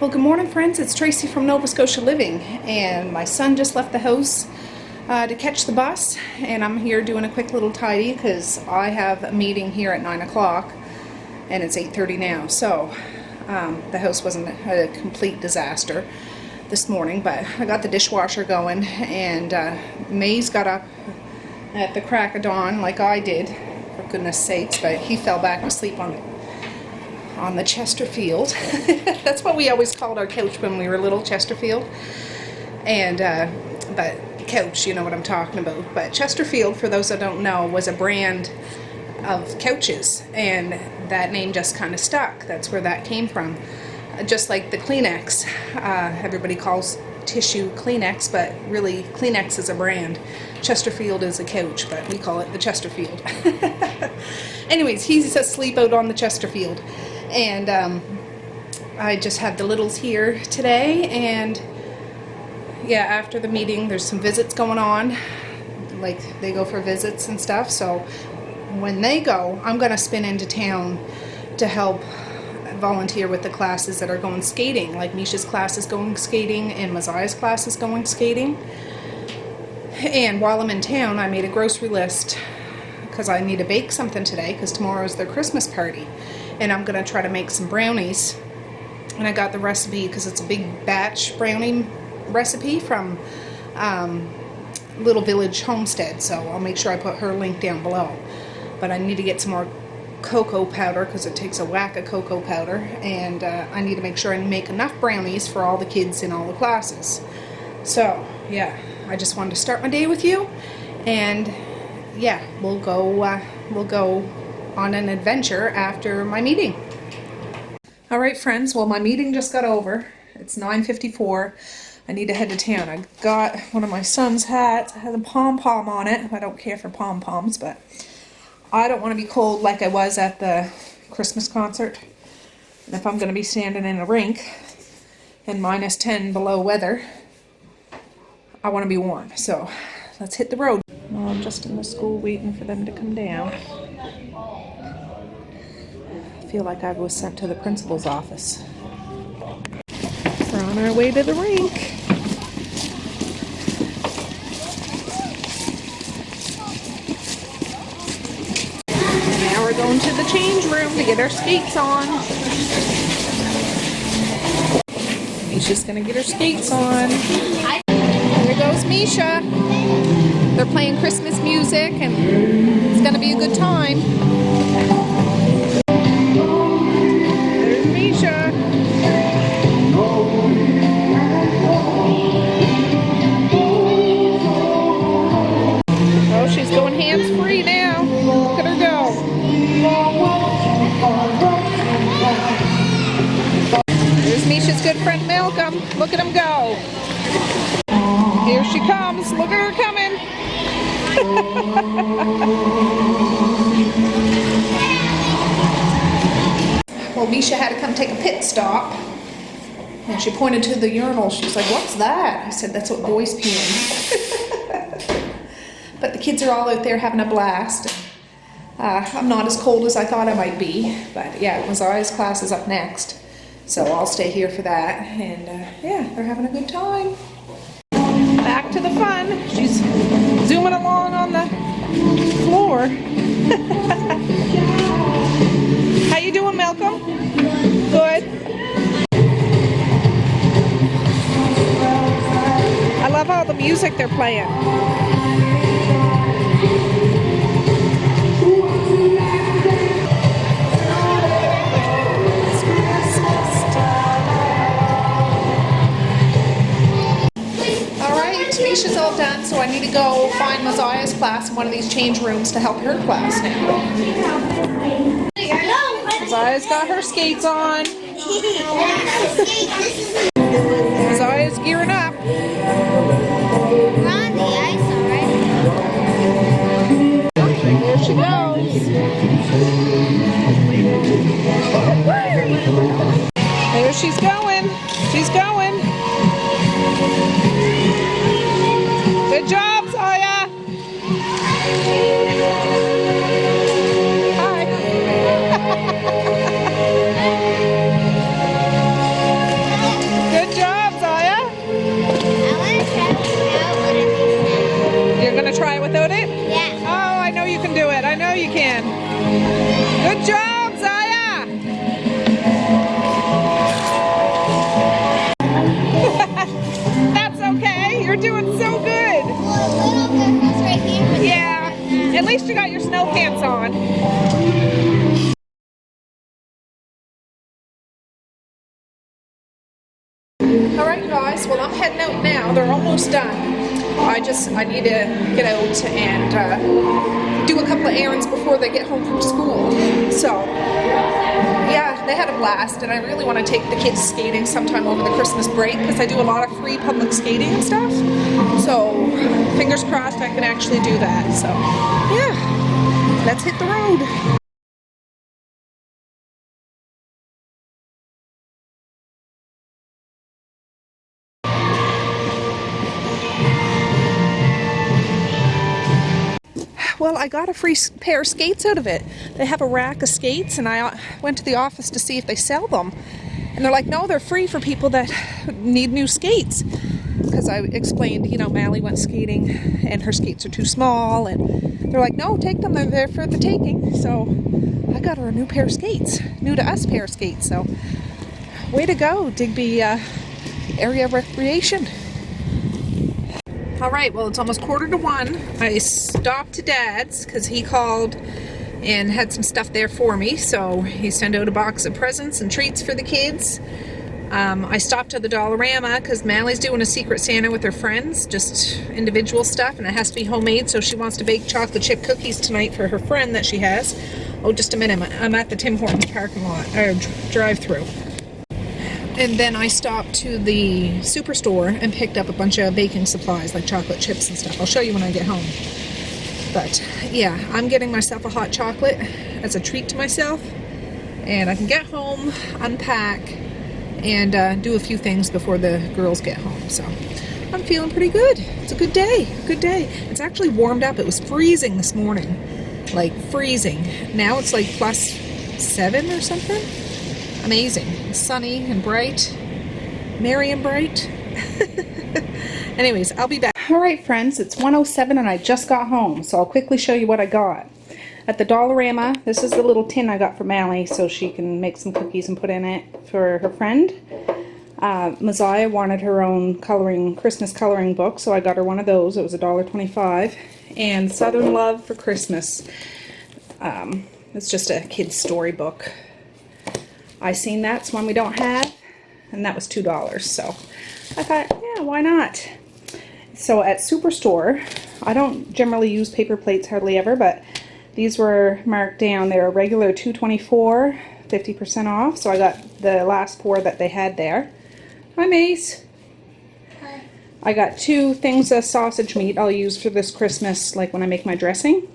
Well, good morning, friends. It's Tracey from Nova Scotia Living, and my son just left the house to catch the bus, and I'm here doing a quick little tidy because I have a meeting here at 9 o'clock, and it's 8:30 now. So the house wasn't a complete disaster this morning, but I got the dishwasher going, and May's got up at the crack of dawn like I did, for goodness sakes, but he fell back asleep on the Chesterfield. That's what we always called our couch when we were little, Chesterfield. And but couch, you know what I'm talking about. But Chesterfield, for those that don't know, was a brand of couches, and that name just kind of stuck. That's where that came from. Just like the Kleenex, everybody calls tissue Kleenex, but really Kleenex is a brand. Chesterfield is a couch, but we call it the Chesterfield. Anyways, he's asleep out on the Chesterfield, and I just had the littles here today, and yeah, after the meeting there's some visits going on, like they go for visits and stuff, so when they go, I'm gonna spin into town to help volunteer with the classes that are going skating. Like Misha's class is going skating and Messiah's class is going skating. And while I'm in town, I made a grocery list because I need to bake something today because tomorrow is their Christmas party, and I'm gonna try to make some brownies. And I got the recipe because it's a big batch brownie recipe from Little Village Homestead, so I'll make sure I put her link down below. But I need to get some more cocoa powder because it takes a whack of cocoa powder, and I need to make sure I make enough brownies for all the kids in all the classes. So yeah, I just wanted to start my day with you, and yeah, we'll go on an adventure after my meeting. All right, friends, well, my meeting just got over. It's 9:54. I need to head to town. I got one of my son's hats. It has a pom-pom on it. I don't care for pom-poms, but I don't want to be cold like I was at the Christmas concert. And if I'm going to be standing in a rink in -10 below weather, I want to be warm. So let's hit the road. Well, I'm just in the school waiting for them to come down. I feel like I was sent to the principal's office. We're on our way to the rink. Now we're going to the change room to get our skates on. Misha's gonna get her skates on. Here goes Misha. They're playing Christmas music, and it's gonna be a good time. There's Misha. Oh, she's going hands-free now. Look at her go. There's Misha's good friend Malcolm. Look at him go. Here she comes. Look at her coming. Well, Misha had to come take a pit stop, and she pointed to the urinal. She's like, "What's that?" I said, "That's what boys pee in." But the kids are all out there having a blast. I'm not as cold as I thought I might be, but yeah, Messiah's class is up next, so I'll stay here for that. And yeah, they're having a good time. Back to the fun. She's zooming along on the floor. How you doing, Malcolm? Good. I love all the music they're playing. Misha's all done, so I need to go find Messiah's class in one of these change rooms to help her class now. Messiah's got her skates on. Messiah's gearing up. We're on the ice already. Here she goes. There she's going. She's going. Good job, Saya. Hi. on. Good job, Zaya. That's okay. You're doing so good. Well, a little bit was right here. But Yeah. At least you got your snow pants on. All right, guys. Well, I'm heading out now. They're almost done. I need to get out and do a couple of errands before they get home from school. So, yeah, they had a blast, and I really want to take the kids skating sometime over the Christmas break because I do a lot of free public skating and stuff. So, fingers crossed I can actually do that. So, yeah, let's hit the road. Well, I got a free pair of skates out of it. They have a rack of skates, and I went to the office to see if they sell them. And they're like, no, they're free for people that need new skates. Because I explained, you know, Mally went skating and her skates are too small. And they're like, no, take them. They're there for the taking. So I got her a new pair of skates. New to us pair of skates. So way to go, Digby Area Recreation. All right, well, it's almost 1:45. I stopped to Dad's because he called and had some stuff there for me. So he sent out a box of presents and treats for the kids. I stopped at the Dollarama because Mally's doing a Secret Santa with her friends, just individual stuff, and it has to be homemade. So she wants to bake chocolate chip cookies tonight for her friend that she has. Oh, just a minute. I'm at the Tim Hortons parking lot, or drive-through. And then I stopped to the superstore and picked up a bunch of baking supplies like chocolate chips and stuff. I'll show you when I get home. But yeah, I'm getting myself a hot chocolate as a treat to myself. And I can get home, unpack, and do a few things before the girls get home. So I'm feeling pretty good. It's a good day. Good day. It's actually warmed up. It was freezing this morning. Like freezing. Now it's like +7 or something. Amazing. It's sunny and bright. Merry and bright. Anyways, I'll be back. Alright friends, it's 1:07 and I just got home, so I'll quickly show you what I got. At the Dollarama, this is the little tin I got for Mally so she can make some cookies and put in it for her friend. Messiah wanted her own Christmas coloring book, so I got her one of those. It was $1.25. And Southern Love for Christmas. It's just a kid's storybook. Icing, that's one we don't have, and that was $2. So I thought, yeah, why not? So at Superstore, I don't generally use paper plates hardly ever, but these were marked down. They're a regular $2.24, 50% off. So I got the last 4 that they had there. Hi, Mace. Hi. I got 2 things of sausage meat I'll use for this Christmas, like when I make my dressing.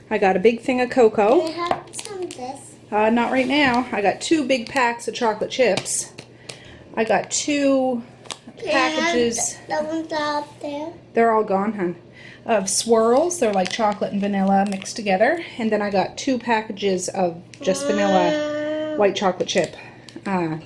I got a big thing of cocoa. Can I have some of this? Not right now. I got 2 big packs of chocolate chips. I got 2 packages. The ones out there. They're all gone, hun. Of swirls. They're like chocolate and vanilla mixed together. And then I got 2 packages of just vanilla white chocolate chips. Can I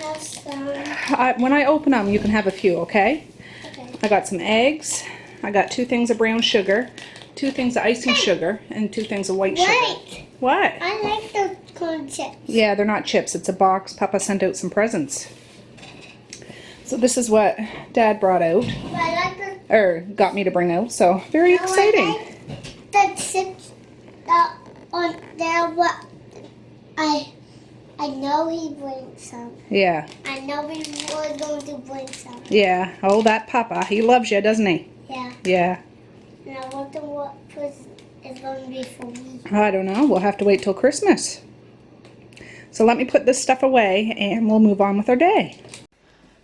have some? When I open them, you can have a few, okay? Okay. I got some eggs. I got 2 things of brown sugar, 2 things of icing sugar, and 2 things of white sugar. Wait! What? I like the corn chips. Yeah, they're not chips. It's a box. Papa sent out some presents. So this is what Dad brought out, But I like the, or got me to bring out. So very exciting. I like the chips that on there. What I know he brings some. Yeah. I know he was going to bring some. Yeah. Oh, that Papa. He loves you, doesn't he? Yeah. Yeah. And I wonder what present is going to be for me. I don't know. We'll have to wait till Christmas. So let me put this stuff away and we'll move on with our day.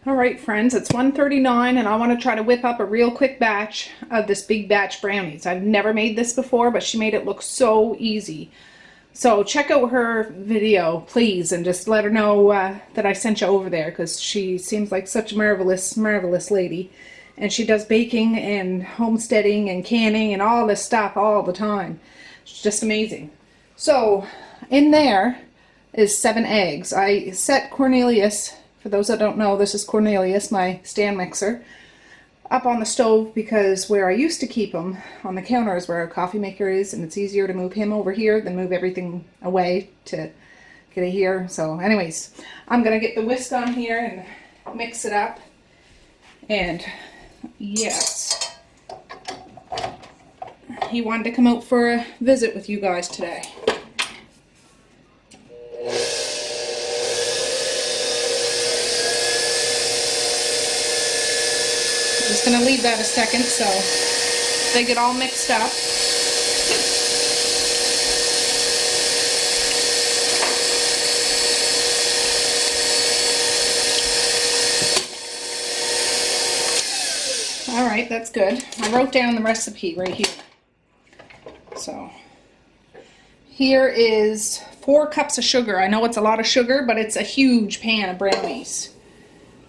All right, friends, it's 1:39 and I want to try to whip up a real quick batch of this big batch brownies. I've never made this before, but she made it look so easy. So check out her video, please, and just let her know that I sent you over there, because she seems like such a marvelous, marvelous lady. And she does baking and homesteading and canning and all this stuff all the time. It's just amazing. So in there is 7 eggs. I set Cornelius, for those that don't know, this is Cornelius, my stand mixer. up on the stove because where I used to keep them on the counter is where our coffee maker is, and it's easier to move him over here than move everything away to get it here. So anyways, I'm gonna get the whisk on here and mix it up. And yes, he wanted to come out for a visit with you guys today. Just going to leave that a second so they get all mixed up. All right, that's good. I wrote down the recipe right here. So here is 4 cups of sugar. I know it's a lot of sugar, but it's a huge pan of brownies.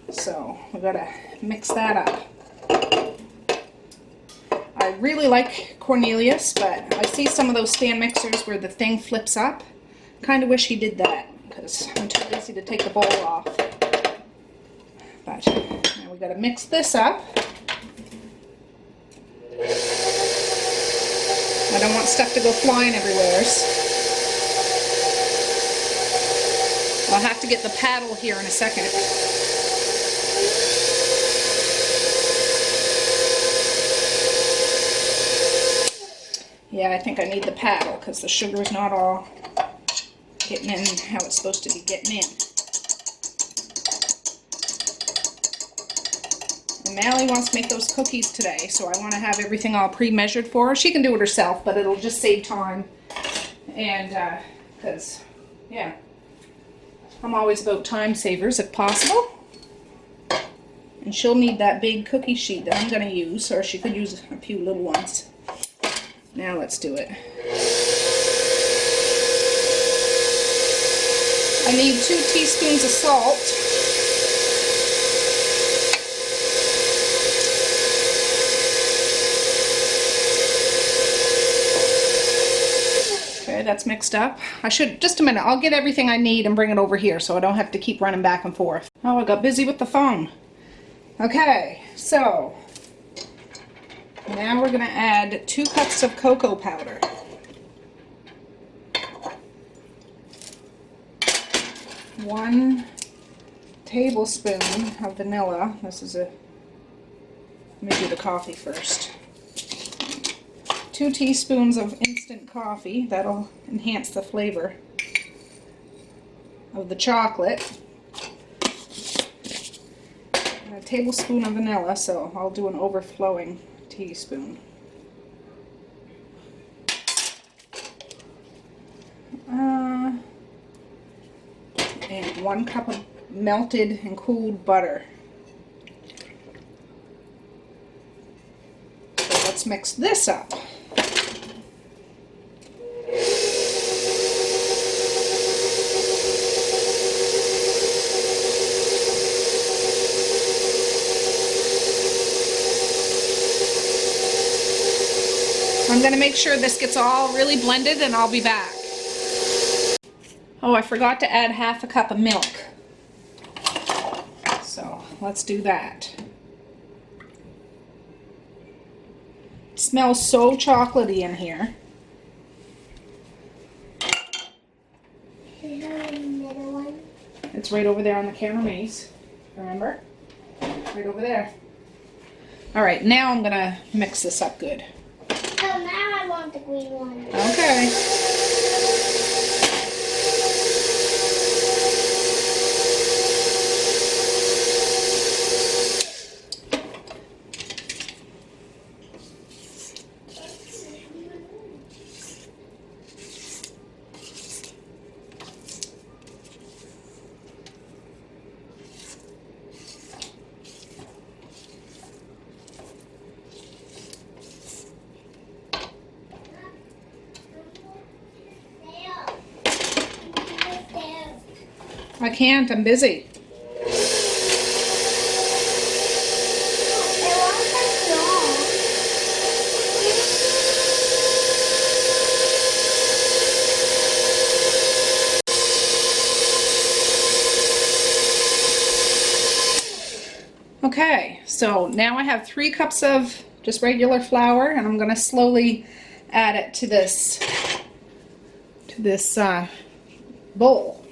So we gotta mix that up. I really like Cornelius, but I see some of those stand mixers where the thing flips up. Kind of wish he did that because I'm too lazy to take the bowl off. But now we gotta mix this up. I don't want stuff to go flying everywhere. I'll have to get the paddle here in a second. Yeah, I think I need the paddle because the sugar is not all getting in how it's supposed to be getting in. And Mally wants to make those cookies today, so I want to have everything all pre-measured for her. She can do it herself, but it'll just save time. And, because, yeah, I'm always about time savers if possible. And she'll need that big cookie sheet that I'm going to use, or she could use a few little ones. Now let's do it. I need 2 teaspoons of salt. Okay, that's mixed up. I should, just a minute, I'll get everything I need and bring it over here so I don't have to keep running back and forth. Oh, I got busy with the phone. Okay, so now we're going to add 2 cups of cocoa powder. 1 tablespoon of vanilla. This is let me do the coffee first. 2 teaspoons of instant coffee. That'll enhance the flavor of the chocolate. A tablespoon of vanilla, so I'll do an overflowing teaspoon. And 1 cup of melted and cooled butter. So let's mix this up. I'm going to make sure this gets all really blended and I'll be back. Oh, I forgot to add half a cup of milk. So let's do that. It smells so chocolatey in here. Is there another one? It's right over there on the counter, Maze. Remember? Right over there. Alright, now I'm going to mix this up good. So now I want the green one. Okay. I can't, I'm busy. Okay, so now I have 3 cups of just regular flour, and I'm going to slowly add it to this bowl.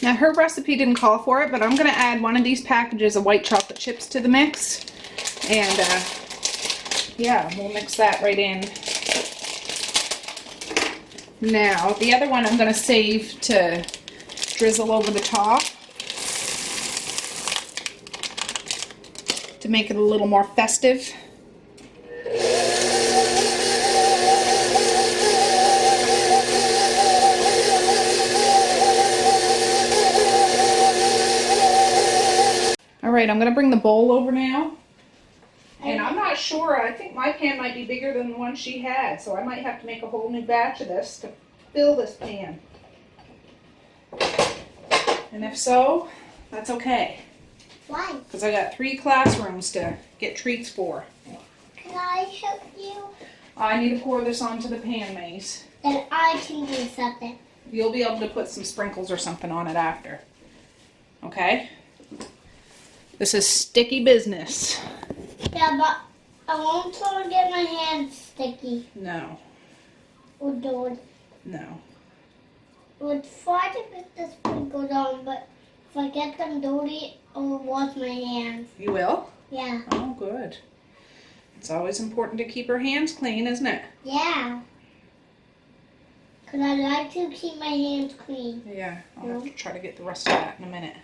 Now her recipe didn't call for it, but I'm going to add one of these packages of white chocolate chips to the mix, and yeah, we'll mix that right in. Now the other one I'm going to save to drizzle over the top to make it a little more festive. Alright, I'm going to bring the bowl over now. And I'm not sure, I think my pan might be bigger than the one she had, so I might have to make a whole new batch of this to fill this pan. And if so, that's okay. Why? Because I got 3 classrooms to get treats for. Can I help you? I need to pour this onto the pan, Maze. Then I can do something. You'll be able to put some sprinkles or something on it after. Okay? This is sticky business. Yeah, but I won't try to get my hands sticky. No. Or do it. No. We'll try to put the sprinkles on, but if I get them dirty, I will wash my hands. You will? Yeah. Oh, good. It's always important to keep our hands clean, isn't it? Yeah. Because I like to keep my hands clean. Yeah, I'll have to try to get the rest of that in a minute.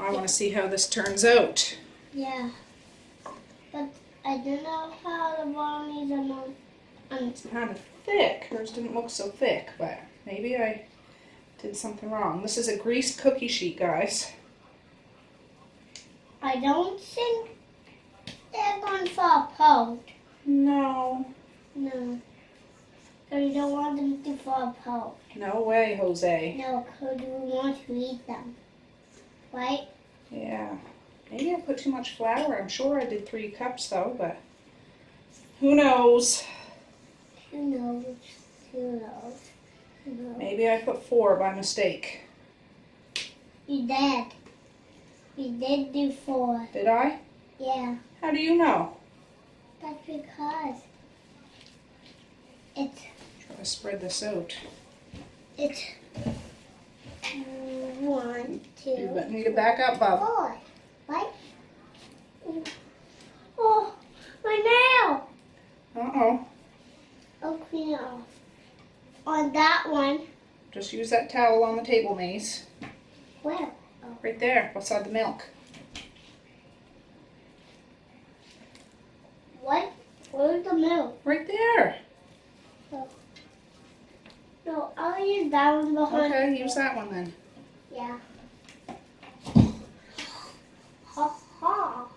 I want to see how this turns out. Yeah. But I don't know how the brownies are not. It's kind of thick. Hers didn't look so thick, but maybe I did something wrong. This is a greased cookie sheet, guys. I don't think they're going to fall apart. No. No. I don't want them to fall apart. No way, Jose. No, because we want to eat them. Right? Yeah. Maybe I put too much flour. I'm sure I did 3 cups though, but who knows? Who knows? Who knows? Who knows? Maybe I put 4 by mistake. You did. You did do 4. Did I? Yeah. How do you know? That's because it's Try to spread this out. 1, 2, You need to back up, Bob. 4. Right? Oh, my nail! Uh-oh. I'll clean it off. On that one. Just use that towel on the table, Maze. Where? Right there, beside the milk. What? Where's the milk? Right there. No, I'll use that one behind. Okay, use that one then. Yeah. Ha ha.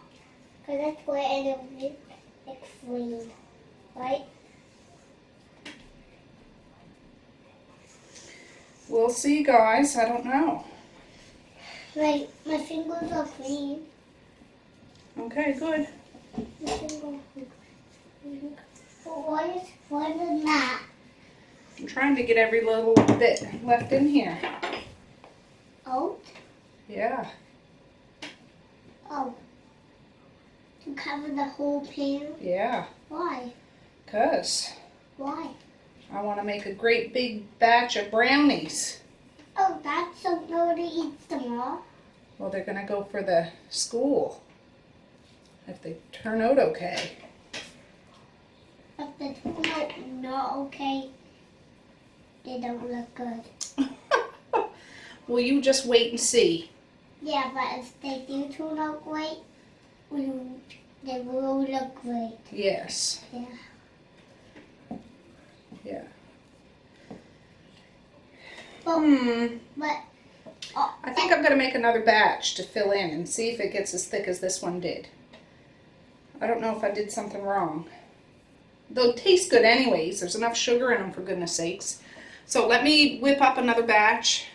Because that's where it'll be clean. Right? We'll see, guys. I don't know. My fingers are clean. Okay, good. My fingers are clean. But why is that? I'm trying to get every little bit left in here. Out? Yeah. Oh. To cover the whole pan? Yeah. Why? 'Cause Why? I want to make a great big batch of brownies. Oh, that's so nobody eats them all. Well, they're going to go for the school. If they turn out okay. But the not okay. They don't look good. Well, you just wait and see. Yeah, but if they do turn out great, they will look great. Yes. Yeah. Yeah. But I think I'm going to make another batch to fill in and see if it gets as thick as this one did. I don't know if I did something wrong. They'll taste good anyways. There's enough sugar in them, for goodness sakes. So let me whip up another batch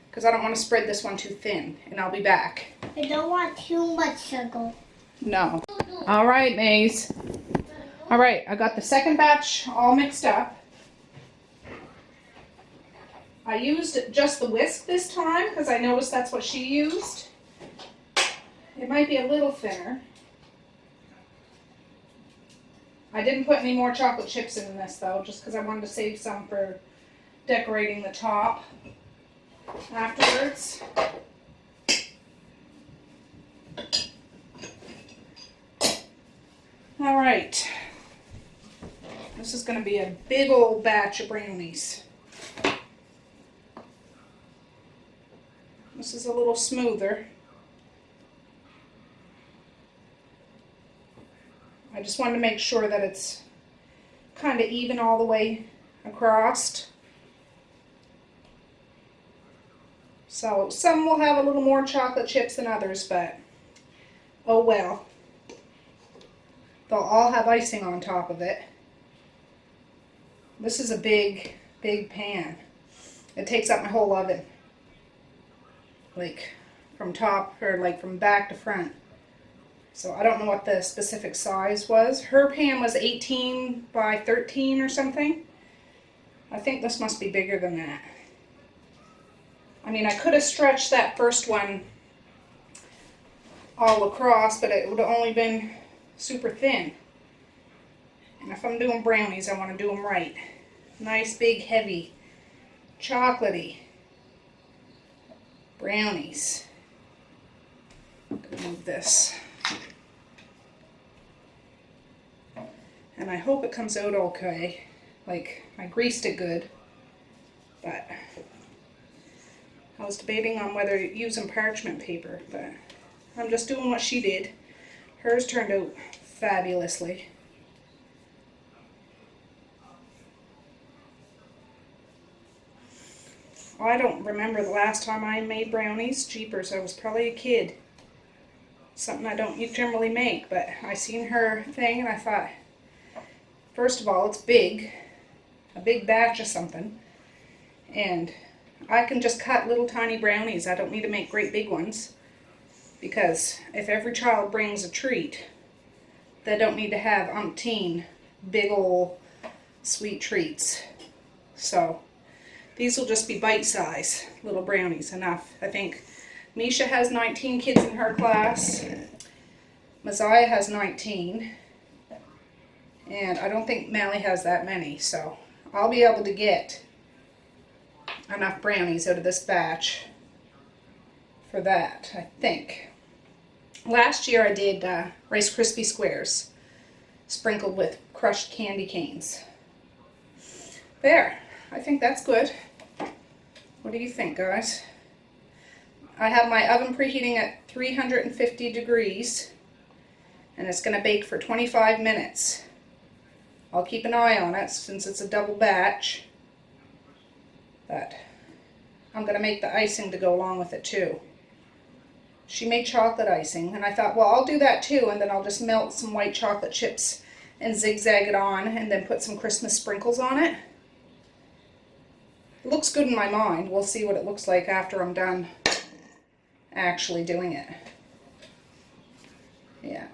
because I don't want to spread this one too thin, and I'll be back. I don't want too much sugar. No. All right, Maze. All right, I got the second batch all mixed up. I used just the whisk this time because I noticed that's what she used. It might be a little thinner. I didn't put any more chocolate chips in this though, just because I wanted to save some for decorating the top afterwards. All right. This is going to be a big old batch of brownies. This is a little smoother. I just wanted to make sure that it's kind of even all the way across. So some will have a little more chocolate chips than others, but oh well. They'll all have icing on top of it. This is a big, big pan. It takes up my whole oven. Like from top, or like from back to front. So I don't know what the specific size was. Her pan was 18 by 13 or something. I think this must be bigger than that. I mean, I could have stretched that first one all across, but it would have only been super thin. And if I'm doing brownies, I want to do them right. Nice, big, heavy, chocolatey brownies. I'm going to move this. And I hope it comes out okay. Like, I greased it good. But I was debating on whether using parchment paper. But I'm just doing what she did. Hers turned out fabulously. I don't remember the last time I made brownies. Jeepers, I was probably a kid. Something I don't generally make, but I seen her thing and I thought, first of all, it's big. A big batch of something. And I can just cut little tiny brownies. I don't need to make great big ones. Because if every child brings a treat, they don't need to have umpteen big ol' sweet treats. So these will just be bite-size little brownies, enough. I think Misha has 19 kids in her class. Messiah has 19. And I don't think Mally has that many, so I'll be able to get enough brownies out of this batch for that, I think. Last year I did Rice Krispie squares sprinkled with crushed candy canes. There, I think that's good. What do you think, guys? I have my oven preheating at 350 degrees and it's going to bake for 25 minutes. I'll keep an eye on it since it's a double batch. But I'm going to make the icing to go along with it too. She made chocolate icing and I thought, well, I'll do that too, and then I'll just melt some white chocolate chips and zigzag it on and then put some Christmas sprinkles on it. It looks good in my mind. We'll see what it looks like after I'm done actually doing it. Yeah.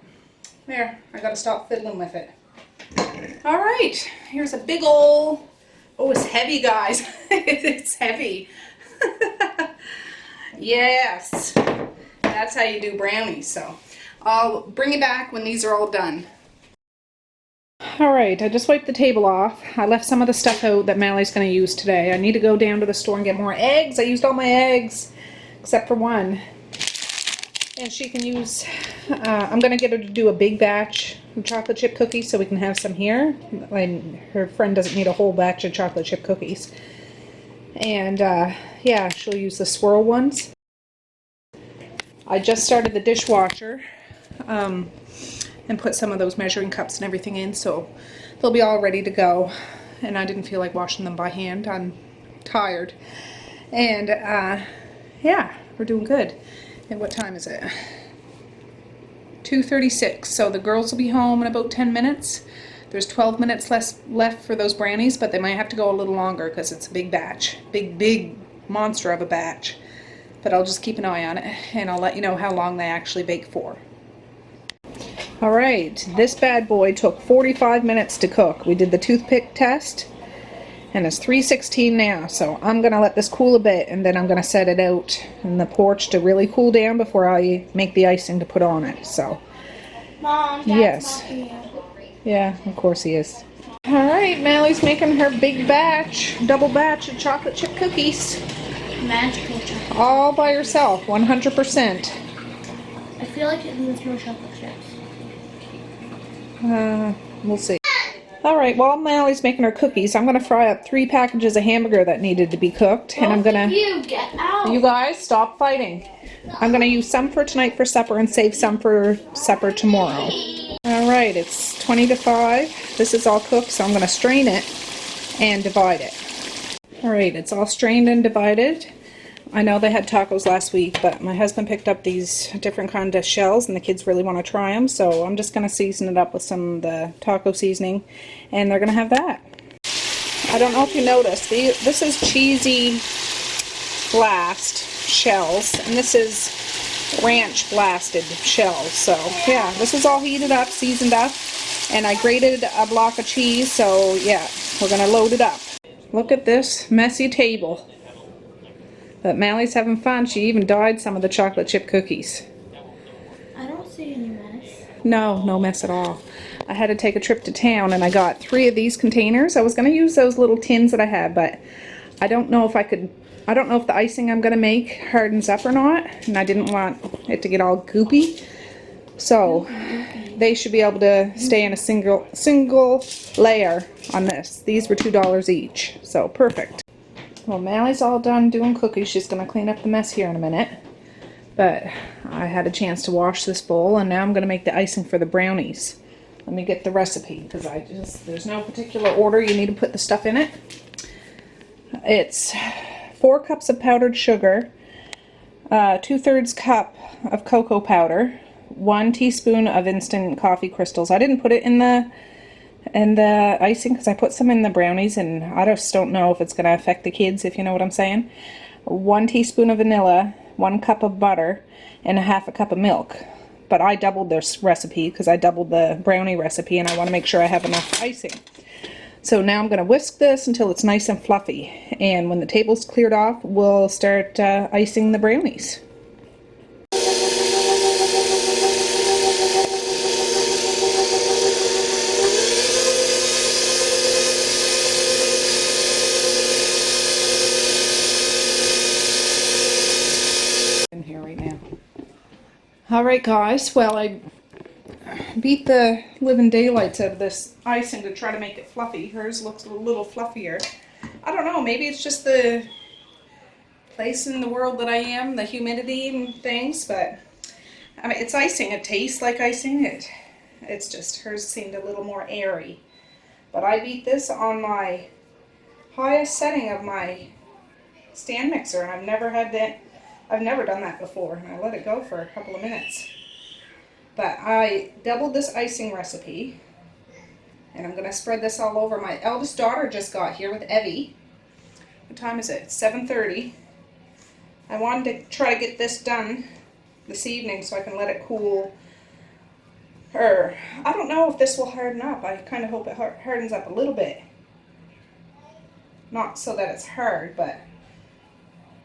There, I gotta stop fiddling with it. All right, here's a big ol', oh, it's heavy, guys. It's heavy. Yes, that's how you do brownies. So I'll bring you back when these are all done. All right, I just wiped the table off. I left some of the stuff out that Mally's going to use today. I need to go down to the store and get more eggs. I used all my eggs except for one. And she can use, I'm going to get her to do a big batch of chocolate chip cookies so we can have some here. And her friend doesn't need a whole batch of chocolate chip cookies. And yeah, she'll use the swirl ones. I just started the dishwasher and put some of those measuring cups and everything in, so they'll be all ready to go. And I didn't feel like washing them by hand. I'm tired. And yeah, we're doing good. And what time is it? 2:36. So the girls will be home in about 10 minutes. There's 12 minutes left for those brownies, but they might have to go a little longer because it's a big batch. Big monster of a batch. But I'll just keep an eye on it and I'll let you know how long they actually bake for. All right, this bad boy took 45 minutes to cook. We did the toothpick test, and it's 3:16 now, so I'm gonna let this cool a bit, and then I'm gonna set it out in the porch to really cool down before I make the icing to put on it. So, Mom, Dad's yes. talking to you. Yeah, of course he is. All right, Mally's making her big batch, double batch of chocolate chip cookies. Magical chocolate. All by herself, 100%. I feel like it needs more chocolate chips. We'll see. All right, while Mally's making her cookies, I'm gonna fry up 3 packages of hamburger that needed to be cooked, and I'm gonna. You get out. You guys, stop fighting. I'm gonna use some for tonight for supper and save some for supper tomorrow. All right, it's 20 to 5. This is all cooked, so I'm gonna strain it and divide it. All right, it's all strained and divided. I know they had tacos last week, but my husband picked up these different kind of shells, and the kids really want to try them, so I'm just gonna season it up with some of the taco seasoning, and they're gonna have that. I don't know if you noticed, this is cheesy blast shells, and this is ranch blasted shells. So yeah, this is all heated up, seasoned up, and I grated a block of cheese, so yeah, we're gonna load it up. Look at this messy table. But Mally's having fun. She even dyed some of the chocolate chip cookies. I don't see any mess. No mess at all. I had to take a trip to town, and I got 3 of these containers. I was going to use those little tins that I had, but I don't know if I don't know if the icing I'm going to make hardens up or not, and I didn't want it to get all goopy. So they should be able to stay in a single layer on this. These were $2 each, so perfect. Well, Mally's all done doing cookies. She's going to clean up the mess here in a minute. But I had a chance to wash this bowl, and now I'm going to make the icing for the brownies. Let me get the recipe, because there's no particular order you need to put the stuff in it. It's 4 cups of powdered sugar, 2/3 cup of cocoa powder, 1 teaspoon of instant coffee crystals. I didn't put it in the icing because I put some in the brownies, and I just don't know if it's going to affect the kids, if you know what I'm saying. 1 teaspoon of vanilla, 1 cup of butter, and 1/2 cup of milk. But I doubled this recipe because I doubled the brownie recipe, and I want to make sure I have enough icing. So now I'm going to whisk this until it's nice and fluffy, and when the table's cleared off, we'll start icing the brownies. In here right now. Alright guys, well I beat the living daylights out of this icing to try to make it fluffy. Hers looks a little fluffier. I don't know, maybe it's just the place in the world that I am, the humidity and things, but I mean, it's icing. It tastes like icing. It's just, hers seemed a little more airy. But I beat this on my highest setting of my stand mixer, and I've never done that before, and I let it go for a couple of minutes. But I doubled this icing recipe, and I'm going to spread this all over. My eldest daughter just got here with Evie. What time is it? It's 7:30. I wanted to try to get this done this evening so I can let it cool. I don't know if this will harden up. I kind of hope it hardens up a little bit. Not so that it's hard, but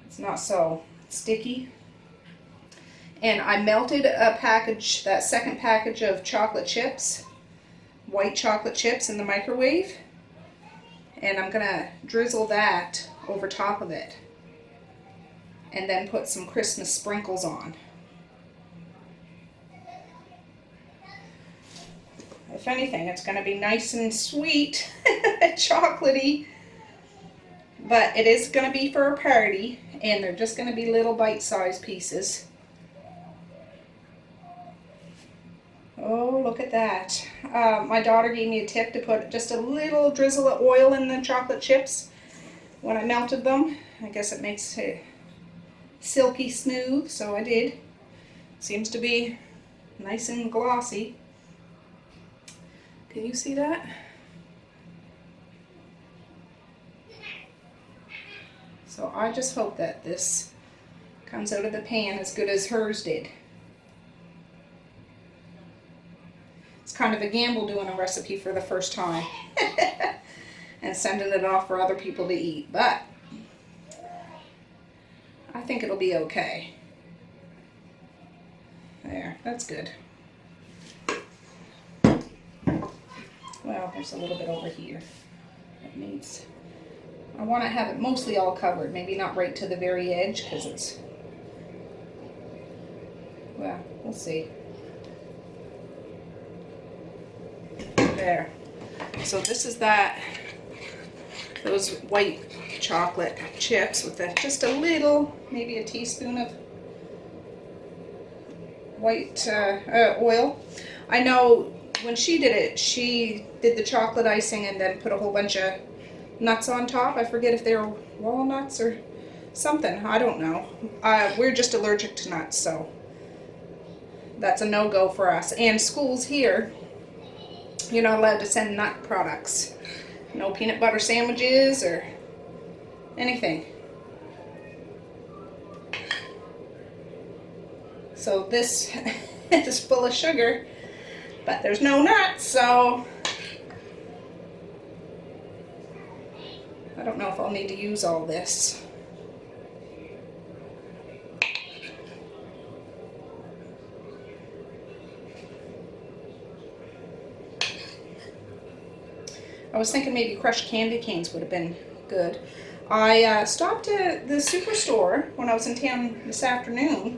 it's not so sticky. And I melted a package, that second package of chocolate chips, white chocolate chips, in the microwave, and I'm gonna drizzle that over top of it and then put some Christmas sprinkles on. If anything, it's gonna be nice and sweet, chocolatey, but it is gonna be for a party, and they're just gonna be little bite-sized pieces. Oh, look at that. My daughter gave me a tip to put just a little drizzle of oil in the chocolate chips when I melted them. I guess it makes it silky smooth, so I did. Seems to be nice and glossy. Can you see that? So I just hope that this comes out of the pan as good as hers did. It's kind of a gamble doing a recipe for the first time and sending it off for other people to eat, but I think it'll be okay. There, that's good. Well, there's a little bit over here. It needs, I want to have it mostly all covered, maybe not right to the very edge because it's, well, we'll see. There. So this is those white chocolate chips with just a little, maybe a teaspoon of white oil. I know when she did it, she did the chocolate icing and then put a whole bunch of nuts on top. I forget if they were walnuts or something. I don't know. We're just allergic to nuts, so that's a no-go for us. And schools here, you're not allowed to send nut products. No peanut butter sandwiches or anything. So this is full of sugar, but there's no nuts, so I don't know if I'll need to use all this. I was thinking maybe crushed candy canes would have been good. I stopped at the superstore when I was in town this afternoon,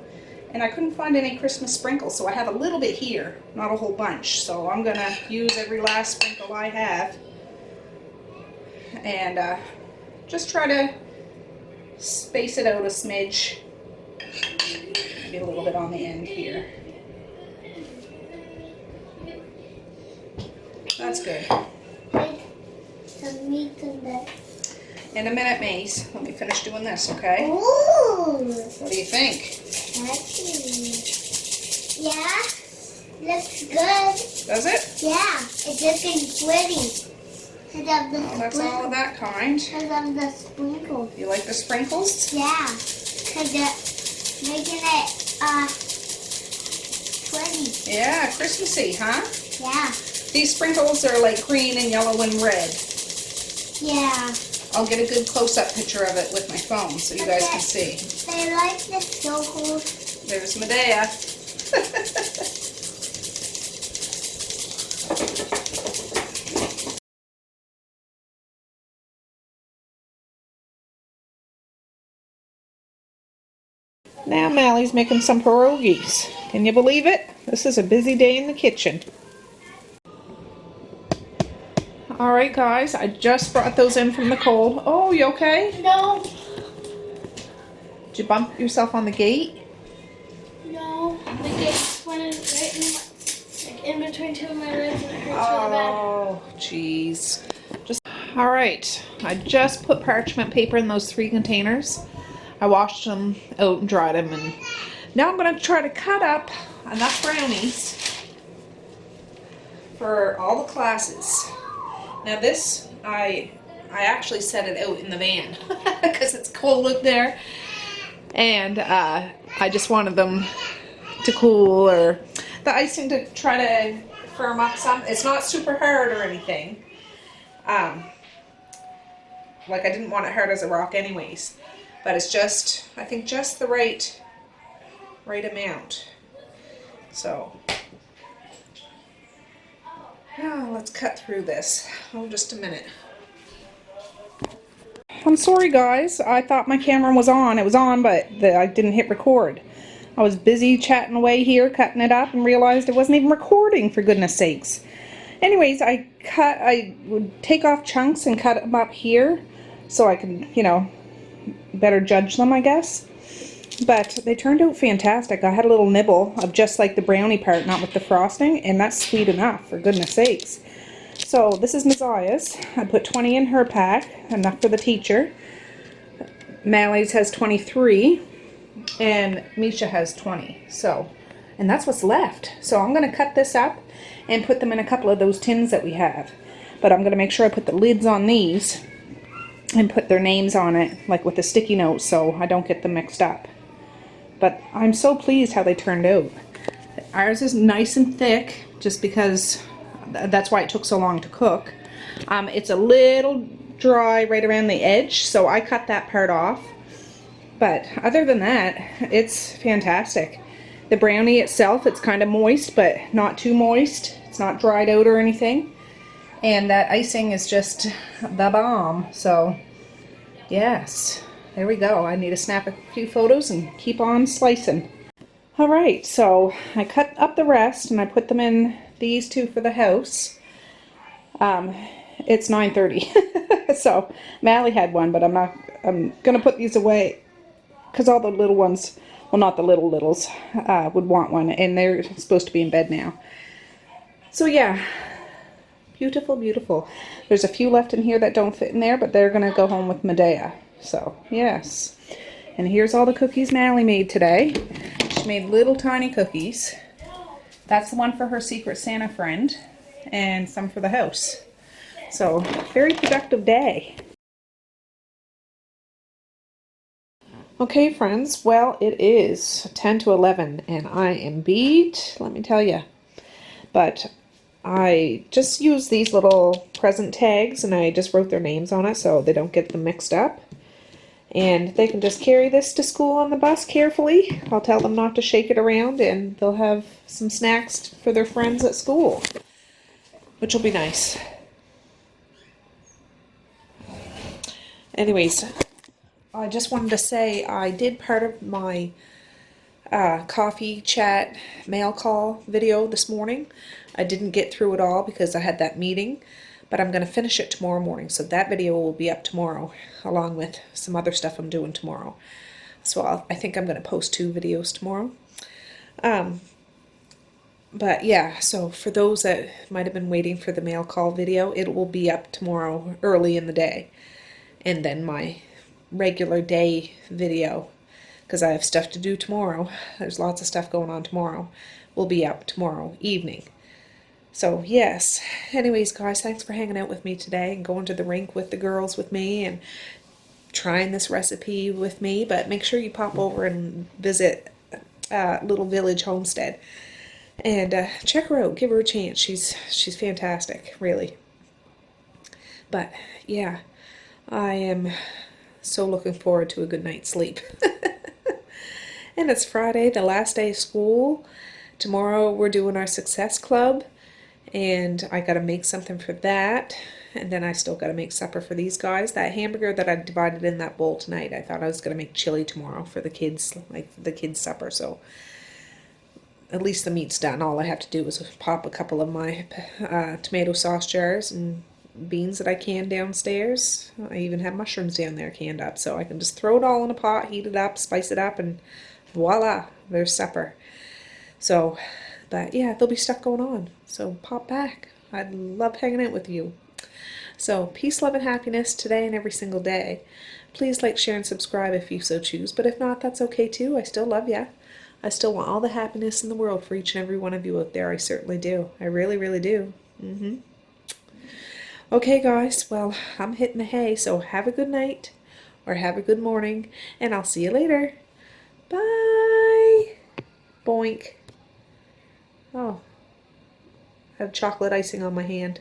and I couldn't find any Christmas sprinkles, so I have a little bit here, not a whole bunch. So I'm gonna use every last sprinkle I have and just try to space it out a smidge. Maybe a little bit on the end here. That's good. Some meat in there. In a minute, Maze. Let me finish doing this, okay? Ooh. What do you think? Yeah, looks good. Does it? Yeah, it's looking pretty. Oh, that's all of that kind. Because of the sprinkles. You like the sprinkles? Yeah, because it's making it pretty. Yeah, Christmassy, huh? Yeah. These sprinkles are like green and yellow and red. Yeah. I'll get a good close-up picture of it with my phone so you guys can see. They like the circles. There's Medea. Now Mally's making some pierogies. Can you believe it? This is a busy day in the kitchen. Alright guys, I just brought those in from the cold. Oh, you okay? No. Did you bump yourself on the gate? No. The gates went in between two of my ribs and it hurts really bad. Oh, jeez. Alright, I just put parchment paper in those 3 containers. I washed them out and dried them, and now I'm going to try to cut up enough brownies for all the classes. Now this, I actually set it out in the van because it's cold out there, and I just wanted them to cool, or the icing to try to firm up some. It's not super hard or anything. Like I didn't want it hard as a rock anyways, but it's just, I think just the right amount. So now let's cut through this. Oh, just a minute. I'm sorry guys, I thought my camera was on. It was on, but I didn't hit record. I was busy chatting away here, cutting it up, and realized it wasn't even recording, for goodness sakes. Anyways, I would take off chunks and cut them up here so I can, you know, better judge them, I guess. But they turned out fantastic. I had a little nibble of just like the brownie part, not with the frosting, and that's sweet enough, for goodness sakes. So this is Messiah's. I put 20 in her pack, enough for the teacher. Mally's has 23, and Misha has 20. So, and that's what's left. So I'm going to cut this up and put them in a couple of those tins that we have. But I'm going to make sure I put the lids on these and put their names on it, like with the sticky notes, so I don't get them mixed up. But I'm so pleased how they turned out. Ours is nice and thick, just because that's why it took so long to cook. It's a little dry right around the edge, so I cut that part off. But other than that, it's fantastic. The brownie itself, it's kind of moist, but not too moist. It's not dried out or anything. And that icing is just the bomb. So, yes, there we go. I need to snap a few photos and keep on slicing. All right, so I cut up the rest and I put them in these two for the house. It's 9:30, so Mally had one, but I'm gonna put these away because all the little ones, well, not the littles, would want one, and they're supposed to be in bed now. So yeah, beautiful, beautiful. There's a few left in here that don't fit in there, but they're gonna go home with Medea. So yes, and here's all the cookies Mally made today. She made little tiny cookies. That's the one for her Secret Santa friend, and some for the house. So very productive day. Okay, friends, well, it is 10 to 11, and I am beat, let me tell you. But I just used these little present tags, and I just wrote their names on it so they don't get them mixed up. And they can just carry this to school on the bus carefully. I'll tell them not to shake it around, and they'll have some snacks for their friends at school, which will be nice. Anyways, I just wanted to say I did part of my coffee chat mail call video this morning. I didn't get through it all because I had that meeting, but I'm going to finish it tomorrow morning. So that video will be up tomorrow along with some other stuff I'm doing tomorrow. So I think I'm going to post 2 videos tomorrow. But yeah, so for those that might have been waiting for the mail call video, it will be up tomorrow early in the day. And then my regular day video, because I have stuff to do tomorrow, there's lots of stuff going on tomorrow, will be up tomorrow evening. So yes, anyways guys, thanks for hanging out with me today and going to the rink with the girls with me and trying this recipe with me. But make sure you pop over and visit Little Village Homestead and check her out, give her a chance. She's fantastic, really. But yeah, I am so looking forward to a good night's sleep. And it's Friday, the last day of school. Tomorrow we're doing our success club, and I gotta make something for that. And then I still gotta make supper for these guys. That hamburger that I divided in that bowl tonight, I thought I was gonna make chili tomorrow for the kids, like the kids' supper. So at least the meat's done. All I have to do is pop a couple of my tomato sauce jars and beans that I canned downstairs. I even have mushrooms down there canned up, so I can just throw it all in a pot, heat it up, spice it up, and voila, there's supper. So, but yeah, there'll be stuff going on, so pop back. I'd love hanging out with you. So peace, love, and happiness today and every single day. Please like, share, and subscribe if you so choose, but if not, that's okay too. I still love ya. I still want all the happiness in the world for each and every one of you out there. I certainly do. I really, really do. Okay guys, well, I'm hitting the hay, so have a good night, or have a good morning, and I'll see you later. Bye! Boink. Oh, I have chocolate icing on my hand.